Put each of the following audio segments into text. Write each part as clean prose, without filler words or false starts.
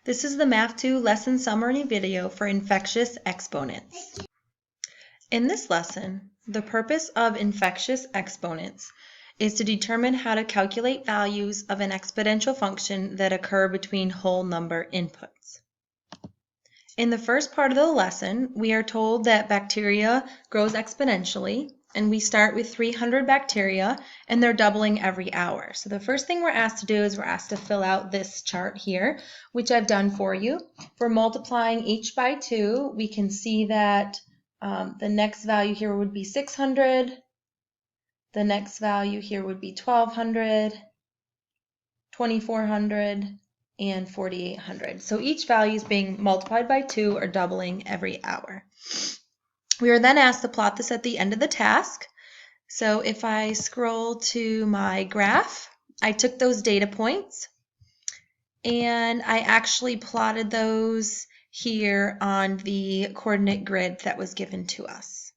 This is the Math 2 lesson summary video for infectious exponents. In this lesson, the purpose of infectious exponents is to determine how to calculate values of an exponential function that occur between whole number inputs. In the first part of the lesson, we are told that bacteria grows exponentially, and we start with 300 bacteria, and they're doubling every hour. So the first thing we're asked to do is we're asked to fill out this chart here, which I've done for you. For multiplying each by 2, we can see that the next value here would be 600. The next value here would be 1200, 2400, and 4800. So each value is being multiplied by 2 or doubling every hour. We are then asked to plot this at the end of the task. So if I scroll to my graph, I took those data points and I actually plotted those here on the coordinate grid that was given to us.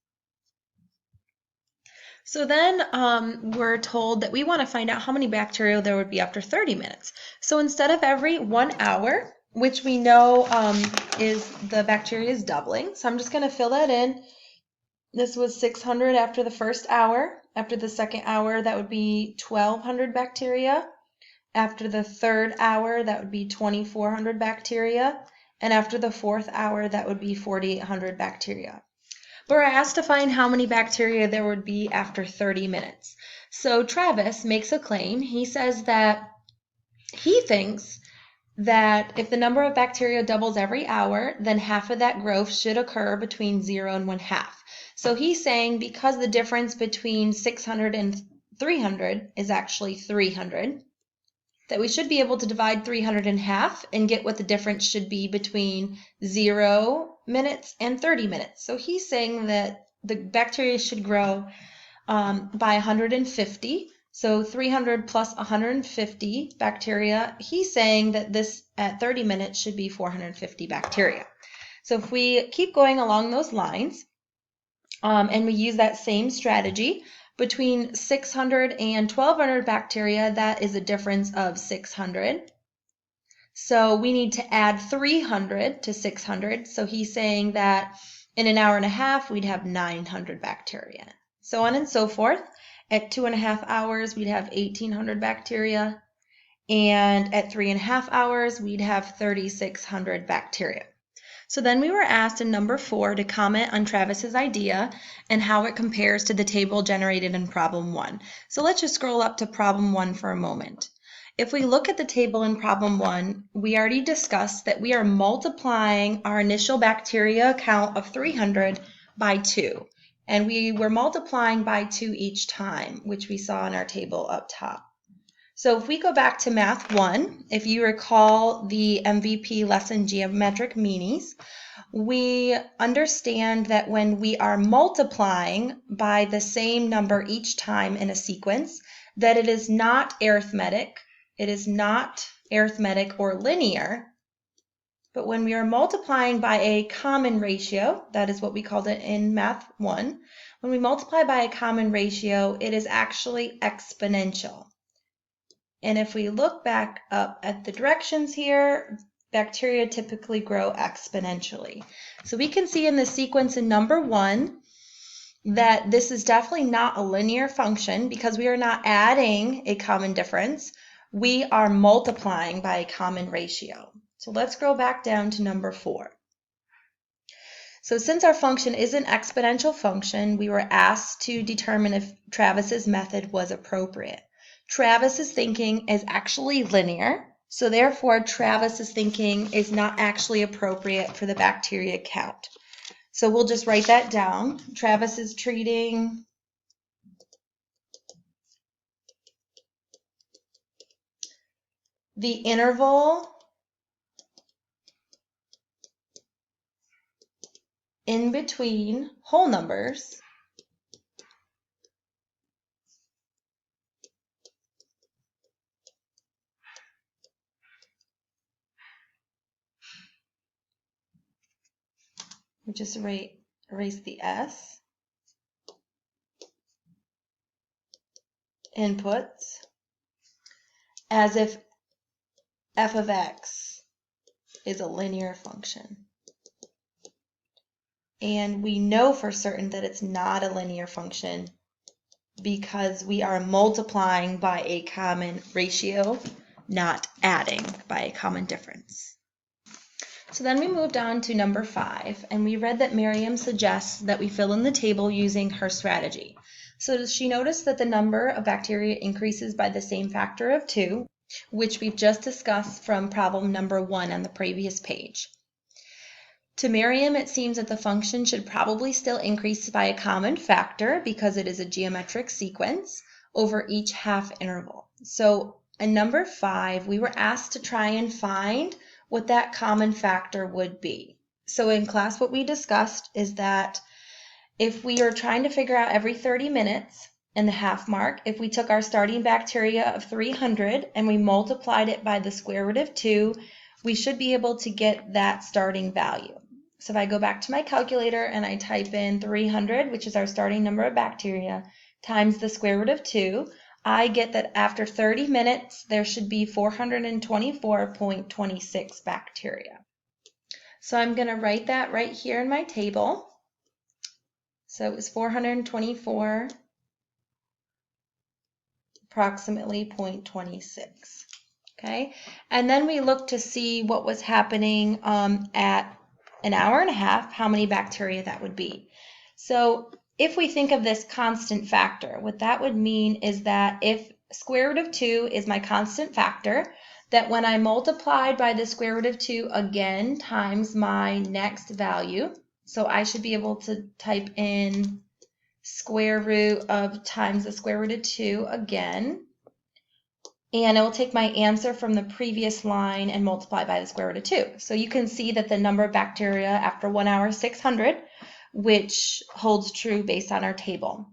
So then we're told that we want to find out how many bacteria there would be after 30 minutes. So instead of every 1 hour, which we know is the bacteria is doubling, so I'm just going to fill that in. This was 600 after the first hour. After the second hour, that would be 1200 bacteria. After the third hour, that would be 2400 bacteria. And after the fourth hour, that would be 4800 bacteria. But we're asked to find how many bacteria there would be after 30 minutes. So Travis makes a claim. He says that he thinks that if the number of bacteria doubles every hour, then half of that growth should occur between 0 and 1/2. So he's saying because the difference between 600 and 300 is actually 300, that we should be able to divide 300 in half and get what the difference should be between 0 minutes and 30 minutes. So he's saying that the bacteria should grow by 150. So 300 plus 150 bacteria, he's saying that this at 30 minutes should be 450 bacteria. So if we keep going along those lines, and we use that same strategy, between 600 and 1200 bacteria, that is a difference of 600. So we need to add 300 to 600. So he's saying that in an hour and a half, we'd have 900 bacteria. So on and so forth. At 2.5 hours, we'd have 1800 bacteria. And at 3.5 hours, we'd have 3600 bacteria. So then we were asked in number 4 to comment on Travis's idea and how it compares to the table generated in problem 1. So let's just scroll up to problem 1 for a moment. If we look at the table in problem 1, we already discussed that we are multiplying our initial bacteria count of 300 by 2. And we were multiplying by 2 each time, which we saw in our table up top. So if we go back to Math 1, if you recall the MVP lesson geometric meanies, we understand that when we are multiplying by the same number each time in a sequence, that it is not arithmetic. It is not arithmetic or linear. But when we are multiplying by a common ratio, that is what we called it in Math 1, when we multiply by a common ratio, it is actually exponential. And if we look back up at the directions here, bacteria typically grow exponentially. So we can see in the sequence in number 1 that this is definitely not a linear function because we are not adding a common difference. We are multiplying by a common ratio. So let's go back down to number 4. So since our function is an exponential function, we were asked to determine if Travis's method was appropriate. Travis's thinking is actually linear, so therefore Travis's thinking is not actually appropriate for the bacteria count. So we'll just write that down. Travis is treating the interval in between whole numbers we just erase the S. Inputs as if f of x is a linear function. And we know for certain that it's not a linear function because we are multiplying by a common ratio, not adding by a common difference. So then we moved on to number 5, and we read that Miriam suggests that we fill in the table using her strategy. So she noticed that the number of bacteria increases by the same factor of 2, which we've just discussed from problem number 1 on the previous page. To Miriam, it seems that the function should probably still increase by a common factor because it is a geometric sequence over each half interval. So in number 5, we were asked to try and find what that common factor would be. So in class, what we discussed is that if we are trying to figure out every 30 minutes in the half mark, if we took our starting bacteria of 300 and we multiplied it by the square root of 2, we should be able to get that starting value. So if I go back to my calculator and I type in 300, which is our starting number of bacteria, times the square root of 2, I get that after 30 minutes, there should be 424.26 bacteria. So I'm going to write that right here in my table. So it was 424, approximately 0.26. Okay, and then we looked to see what was happening at an hour and a half, how many bacteria that would be. So if we think of this constant factor, what that would mean is that if square root of 2 is my constant factor, that when I multiplied by the square root of 2 again times my next value, so I should be able to type in square root of times the square root of 2 again, and it will take my answer from the previous line and multiply by the square root of 2. So you can see that the number of bacteria after 1 hour is 600, which holds true based on our table.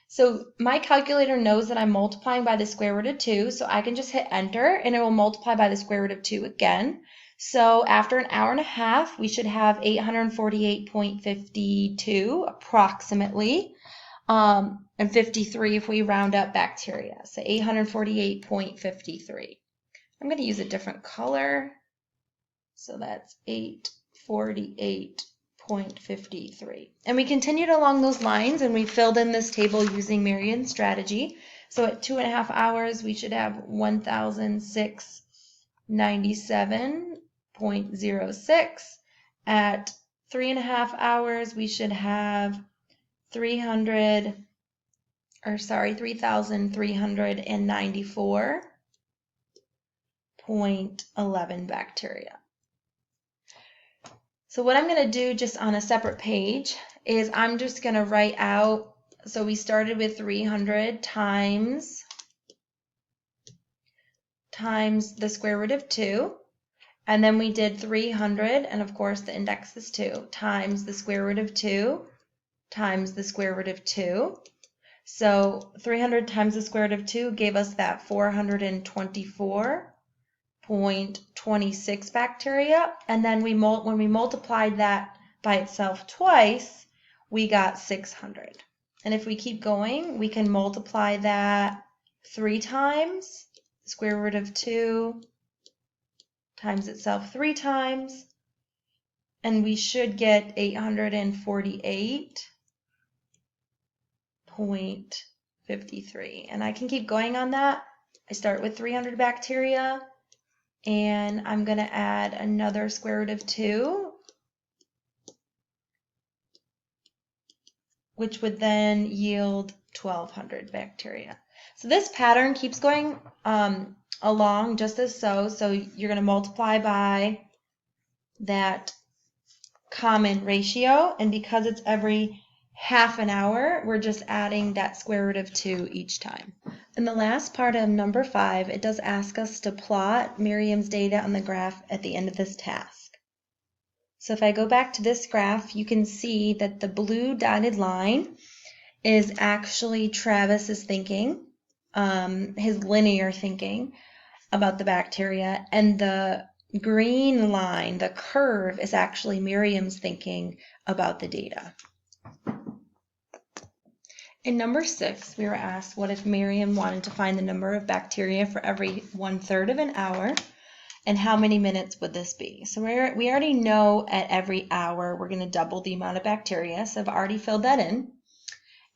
So my calculator knows that I'm multiplying by the square root of 2, so I can just hit enter and it will multiply by the square root of 2 again. So after an hour and a half, we should have 848.52 approximately. And 53 if we round up bacteria. So 848.53. I'm going to use a different color. So that's 848.53. And we continued along those lines and we filled in this table using Miriam's strategy. So at 2.5 hours, we should have 1,697.06. At 3.5 hours, we should have 3,394.11 bacteria. So what I'm going to do just on a separate page is I'm just going to write out, so we started with 300 times the square root of 2, and then we did 300, and of course the index is 2, times the square root of 2, times the square root of 2. So 300 times the square root of 2 gave us that 424.26 bacteria. And then when we multiplied that by itself twice, we got 600. And if we keep going, we can multiply that 3 times, square root of 2 times itself 3 times, and we should get 848.53. And I can keep going on that. I start with 300 bacteria, and I'm going to add another square root of 2, which would then yield 1,200 bacteria. So this pattern keeps going along just as so. So you're going to multiply by that common ratio, and because it's every half an hour, we're just adding that square root of 2 each time. In the last part of number 5, it does ask us to plot Miriam's data on the graph at the end of this task. So if I go back to this graph, you can see that the blue dotted line is actually Travis's thinking, his linear thinking about the bacteria, and the green line, the curve, is actually Miriam's thinking about the data. In number 6, we were asked what if Miriam wanted to find the number of bacteria for every 1/3 of an hour, And how many minutes would this be? So we already know at every hour we're going to double the amount of bacteria. So I've already filled that in.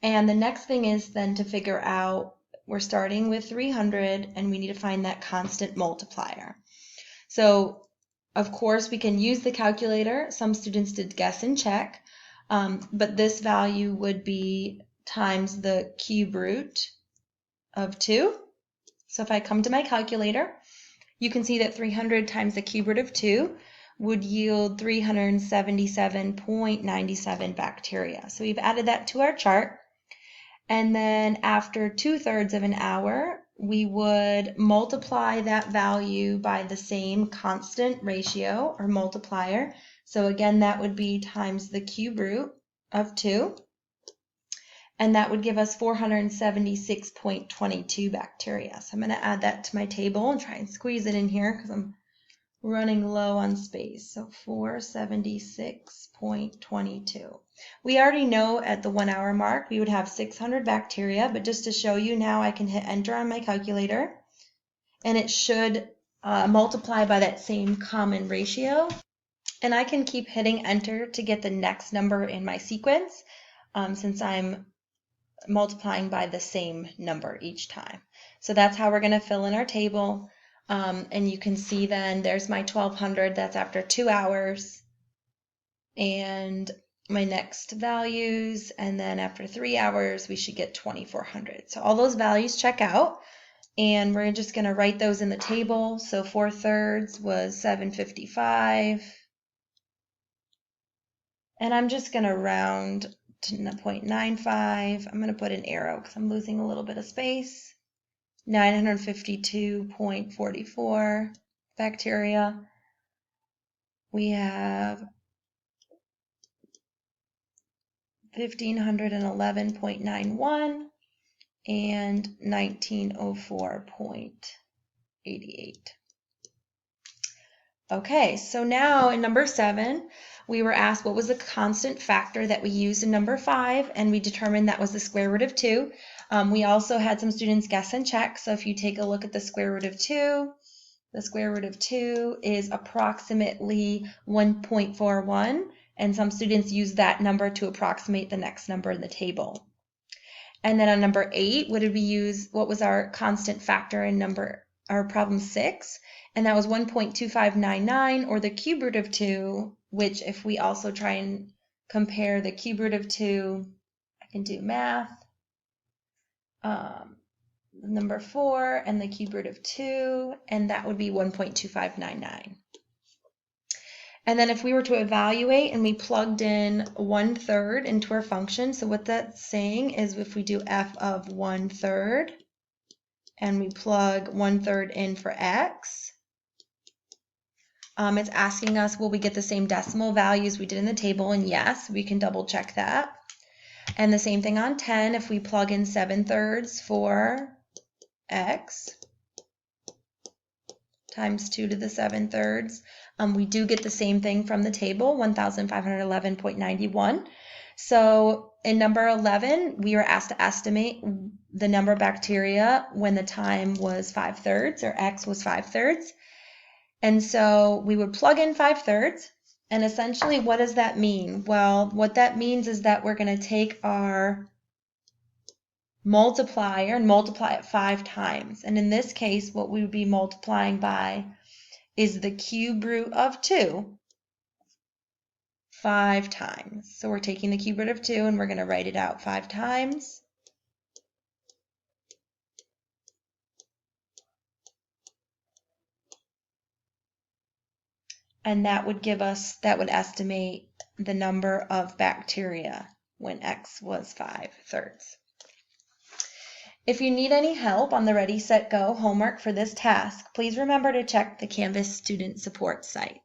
And the next thing is then to figure out, we're starting with 300 and we need to find that constant multiplier. So of course we can use the calculator. Some students did guess and check, but this value would be times the cube root of 2. So if I come to my calculator, you can see that 300 times the cube root of 2 would yield 377.97 bacteria. So we've added that to our chart. And then after 2/3 of an hour, we would multiply that value by the same constant ratio or multiplier. So again, that would be times the cube root of 2. And that would give us 476.22 bacteria. So I'm going to add that to my table and try and squeeze it in here because I'm running low on space. So 476.22. We already know at the 1 hour mark we would have 600 bacteria, but just to show you now, I can hit enter on my calculator and it should multiply by that same common ratio. And I can keep hitting enter to get the next number in my sequence since I'm multiplying by the same number each time. So that's how we're going to fill in our table. And you can see then there's my 1200, that's after 2 hours, and my next values, and then after 3 hours we should get 2400. So all those values check out, and we're just going to write those in the table. So 4/3 was 755, and I'm just going to round to 0.95. I'm going to put an arrow because I'm losing a little bit of space. 952.44 bacteria. We have 1511.91 and 1904.88. Okay, so now in number 7, we were asked what was the constant factor that we used in number 5, and we determined that was the square root of 2. We also had some students guess and check, so if you take a look at the square root of 2, the square root of 2 is approximately 1.41, and some students use that number to approximate the next number in the table. And then on number 8, what did we use? What was our constant factor in our problem 6? And that was 1.2599, or the cube root of 2, which if we also try and compare the cube root of 2, I can do math. Number 4 and the cube root of 2, and that would be 1.2599. And then if we were to evaluate and we plugged in 1/3 into our function, so what that's saying is if we do f of 1/3 and we plug 1/3 in for x, it's asking us, will we get the same decimal values we did in the table? And yes, we can double check that. And the same thing on 10, if we plug in 7/3 for x times 2 to the 7/3, we do get the same thing from the table, 1511.91. So in number 11, we were asked to estimate the number of bacteria when the time was 5/3, or x was 5/3. And so we would plug in 5/3, and essentially what does that mean? Well, what that means is that we're going to take our multiplier and multiply it 5 times. And in this case, what we would be multiplying by is the cube root of 2 5 times. So we're taking the cube root of 2 and we're going to write it out 5 times. And that would estimate the number of bacteria when x was 5/3. If you need any help on the Ready, Set, Go homework for this task, please remember to check the Canvas Student Support site.